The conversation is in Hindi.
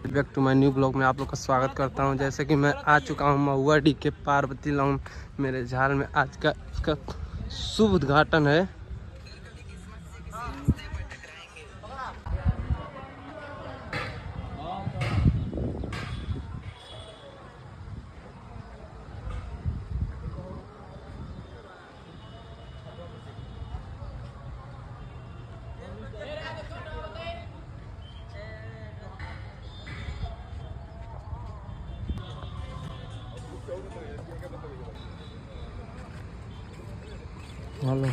Back to my new blog में आप लोग का स्वागत करता हूं। जैसे कि मैं आ चुका हूं महुआ डी के पार्वती लॉन मेरे झाल में। आज का इसका शुभ उद्घाटन है। हेलो